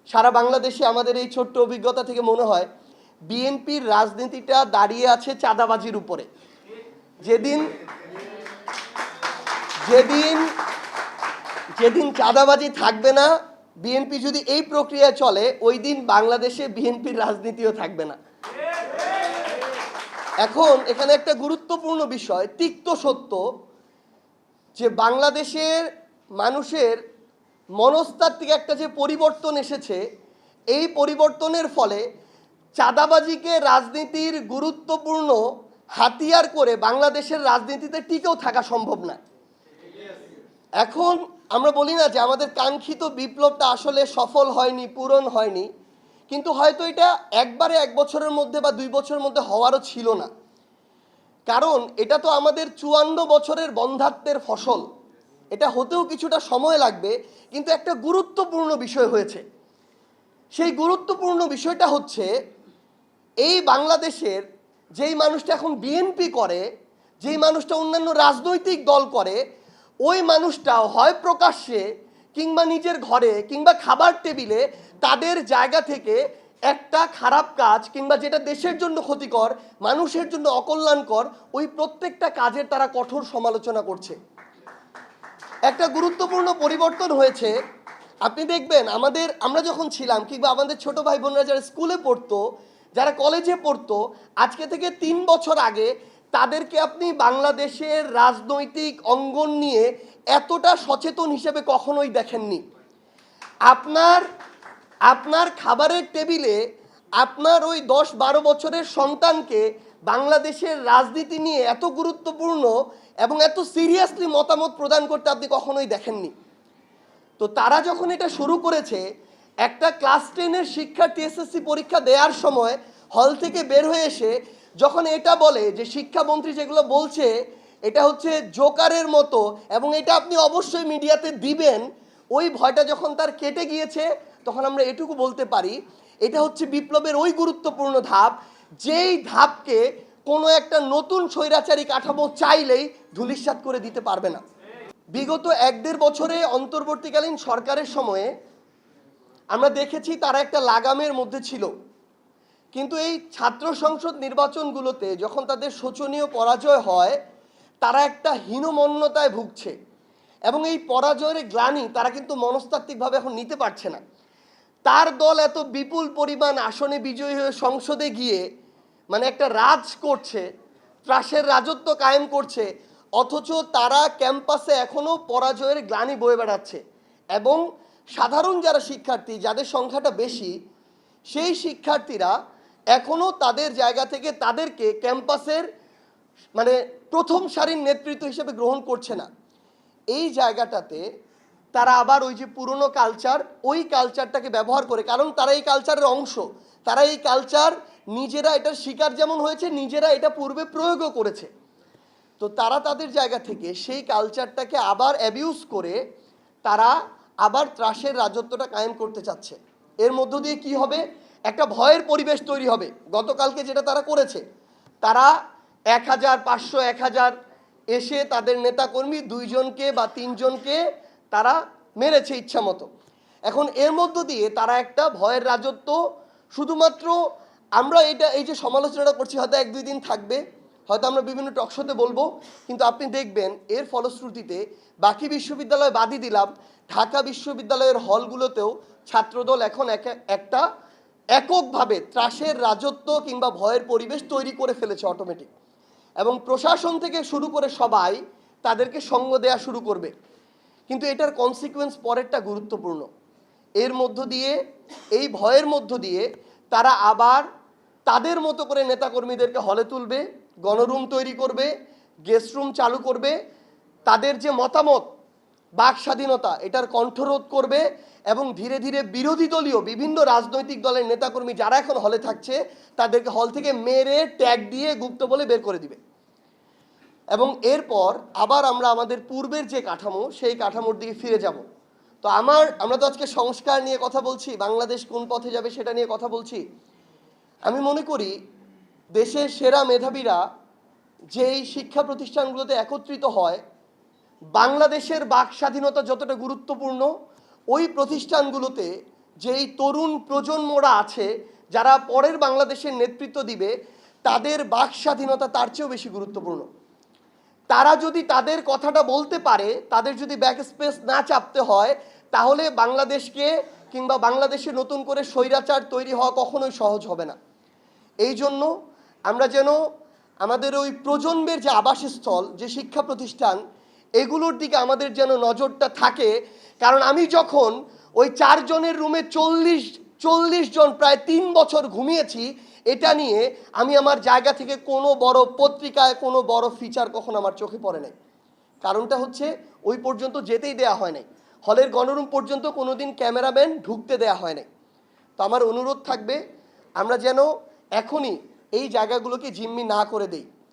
সারা বাংলাদেশে আমাদের এই ছোট্ট অভিজ্ঞতা থেকে মনে হয় বিএনপির রাজনীতিটা দাঁড়িয়ে আছে চাঁদাবাজির উপরে। যেদিন যেদিন যেদিন চাঁদাবাজি থাকবে না, বিএনপি যদি এই প্রক্রিয়ায় চলে, ওই দিন বাংলাদেশে বিএনপির রাজনীতিও থাকবে না। এখন এখানে একটা গুরুত্বপূর্ণ বিষয়, তিক্ত সত্য, যে বাংলাদেশের মানুষের মনস্তাত্ত্বিক একটা যে পরিবর্তন এসেছে, এই পরিবর্তনের ফলে চাঁদাবাজিকে রাজনীতির গুরুত্বপূর্ণ হাতিয়ার করে বাংলাদেশের রাজনীতিতে টিকেও থাকা সম্ভব না। এখন আমরা বলি না যে আমাদের কাঙ্ক্ষিত বিপ্লবটা আসলে সফল হয়নি, পূরণ হয়নি, কিন্তু হয়তো এটা একবারে 1 বছরের মধ্যে বা 2 বছরের মধ্যে হওয়ারও ছিল না। কারণ এটা তো আমাদের 54 বছরের বন্ধ্যাত্বের ফসল। এটা হতেও কিছুটা সময় লাগবে, কিন্তু একটা গুরুত্বপূর্ণ বিষয় হয়েছে। সেই গুরুত্বপূর্ণ বিষয়টা হচ্ছে, এই বাংলাদেশের যেই মানুষটা এখন বিএনপি করে, যেই মানুষটা অন্যান্য রাজনৈতিক দল করে, ওই মানুষটা হয় প্রকাশ্যে কিংবা নিজের ঘরে কিংবা খাবার টেবিলে তাদের জায়গা থেকে একটা খারাপ কাজ কিংবা যেটা দেশের জন্য ক্ষতিকর, মানুষের জন্য অকল্যাণকর, ওই প্রত্যেকটা কাজের তারা কঠোর সমালোচনা করছে। একটা গুরুত্বপূর্ণ পরিবর্তন হয়েছে। আপনি দেখবেন আমরা যখন ছিলাম কিংবা আমাদের ছোট ভাই বোনরা যারা স্কুলে পড়তো, যারা কলেজে পড়তো, আজকে থেকে 3 বছর আগে তাদেরকে আপনি বাংলাদেশের রাজনৈতিক অঙ্গন নিয়ে এতটা সচেতন হিসেবে কখনোই দেখেননি। আপনার খাবারের টেবিলে আপনার ওই 10-12 বছরের সন্তানকে বাংলাদেশের রাজনীতি নিয়ে এত গুরুত্বপূর্ণ এবং এত সিরিয়াসলি মতামত প্রদান করতে আপনি কখনোই দেখেননি। তো তারা যখন এটা শুরু করেছে, একটা ক্লাস 10-এর শিক্ষার্থী এসএসসি পরীক্ষা দেওয়ার সময় হল থেকে বের হয়ে এসে যখন এটা বলে যে শিক্ষামন্ত্রী যেগুলো বলছে এটা হচ্ছে জোকারের মতো এবং এটা আপনি অবশ্যই মিডিয়াতে দিবেন, ওই ভয়টা যখন তার কেটে গিয়েছে, তখন আমরা এটুকু বলতে পারি এটা হচ্ছে বিপ্লবের ওই গুরুত্বপূর্ণ ধাপ, যেই ধাপকে কোনো একটা নতুন স্বৈরাচারী কাঠামো চাইলেই ধূলিসাৎ করে দিতে পারবে না। বিগত 1-1.5 বছরে অন্তর্বর্তীকালীন সরকারের সময়ে আমরা দেখেছি তারা একটা লাগামের মধ্যে ছিল, কিন্তু এই ছাত্র সংসদ নির্বাচনগুলোতে যখন তাদের শোচনীয় পরাজয় হয়, তারা একটা হীনমন্যতায় ভুগছে এবং এই পরাজয়ের গ্লানি তারা কিন্তু মনস্তাত্ত্বিকভাবে এখন নিতে পারছে না। তার দল এত বিপুল পরিমাণ আসনে বিজয়ী হয়ে সংসদে গিয়ে মানে একটা রাজ করছে, ত্রাসের রাজত্ব কায়েম করছে, অথচ তারা ক্যাম্পাসে এখনও পরাজয়ের গ্লানি বয়ে বেড়াচ্ছে এবং সাধারণ যারা শিক্ষার্থী, যাদের সংখ্যাটা বেশি, সেই শিক্ষার্থীরা এখনও তাদের জায়গা থেকে তাদেরকে ক্যাম্পাসের মানে প্রথম সারির নেতৃত্ব হিসেবে গ্রহণ করছে না। এই জায়গাটাতে তারা আবার ওই যে পুরনো কালচার, ওই কালচারটাকে ব্যবহার করে, কারণ তারা এই কালচারের অংশ, তারা এই কালচার নিজেরা এটার শিকার যেমন হয়েছে, নিজেরা এটা পূর্বে প্রয়োগও করেছে। তো তারা তাদের জায়গা থেকে সেই কালচারটাকে আবার অ্যাবিউজ করে তারা আবার ত্রাসের রাজত্বটা কায়েম করতে চাচ্ছে। এর মধ্য দিয়ে কি হবে? একটা ভয়ের পরিবেশ তৈরি হবে। গতকালকে যেটা তারা করেছে, তারা 1000, 500, 1000 এসে তাদের নেতাকর্মী 2 জনকে বা 3 জনকে তারা মেরেছে ইচ্ছা মতো। এখন এর মধ্য দিয়ে তারা একটা ভয়ের রাজত্ব, শুধুমাত্র আমরা এই যে সমালোচনাটা করছি হয়তো 1-2 দিন থাকবে, হয়তো আমরা বিভিন্ন টকশোতে বলবো, কিন্তু আপনি দেখবেন এর ফলশ্রুতিতে বাকি বিশ্ববিদ্যালয় বাদই দিলাম, ঢাকা বিশ্ববিদ্যালয়ের হলগুলোতেও ছাত্রদল এখন একটা এককভাবে ত্রাসের রাজত্ব কিংবা ভয়ের পরিবেশ তৈরি করে ফেলেছে অটোমেটিক, এবং প্রশাসন থেকে শুরু করে সবাই তাদেরকে সঙ্গ দেওয়া শুরু করবে। কিন্তু এটার কনসিকুয়েন্স পরেরটা গুরুত্বপূর্ণ। এর মধ্য দিয়ে, এই ভয়ের মধ্য দিয়ে তারা আবার তাদের মতো করে নেতাকর্মীদেরকে হলে তুলবে, গণরুম তৈরি করবে, গেস্ট রুম চালু করবে, তাদের যে মতামত, বাক স্বাধীনতা, এটার কণ্ঠরোধ করবে এবং ধীরে ধীরে বিরোধী দলীয় বিভিন্ন রাজনৈতিক দলের নেতাকর্মী যারা এখন হলে থাকছে তাদেরকে হল থেকে মেরে ট্যাগ দিয়ে গুপ্ত বলে বের করে দিবে। এবং এরপর আবার আমরা আমাদের পূর্বের যে কাঠামো, সেই কাঠামোর দিকে ফিরে যাব। তো আমরা তো আজকে সংস্কার নিয়ে কথা বলছি, বাংলাদেশ কোন পথে যাবে সেটা নিয়ে কথা বলছি। আমি মনে করি দেশের সেরা মেধাবীরা যেই শিক্ষা প্রতিষ্ঠানগুলোতে একত্রিত হয়, বাংলাদেশের বাক স্বাধীনতা যতটা গুরুত্বপূর্ণ, ওই প্রতিষ্ঠানগুলোতে যে এই তরুণ প্রজন্মরা আছে যারা পরের বাংলাদেশের নেতৃত্ব দিবে, তাদের বাক স্বাধীনতা তার চেয়েও বেশি গুরুত্বপূর্ণ। তারা যদি তাদের কথাটা বলতে পারে, তাদের যদি ব্যাক স্পেস না চাপতে হয়, তাহলে বাংলাদেশকে কিংবা বাংলাদেশে নতুন করে স্বৈরাচার তৈরি হওয়া কখনোই সহজ হবে না। এই জন্য আমরা যেন আমাদের ওই প্রজন্মের যে আবাসস্থল, যে শিক্ষা প্রতিষ্ঠান, এগুলোর দিকে আমাদের যেন নজরটা থাকে। কারণ আমি যখন ওই 4 জনের রুমে 40 জন প্রায় 3 বছর ঘুমিয়েছি, এটা নিয়ে আমি আমার জায়গা থেকে কোনো বড় পত্রিকায় কোনো বড় ফিচার কখনো আমার চোখে পড়ে নাই। কারণটা হচ্ছে ওই পর্যন্ত যেতেই দেয়া হয় নাই, হলের গণরুম পর্যন্ত কোনোদিন ক্যামেরাম্যান ঢুকতে দেয়া হয় নাই। তো আমার অনুরোধ থাকবে আমরা যেন এখনই এই জায়গাগুলোকে জিম্মি না করে দেই।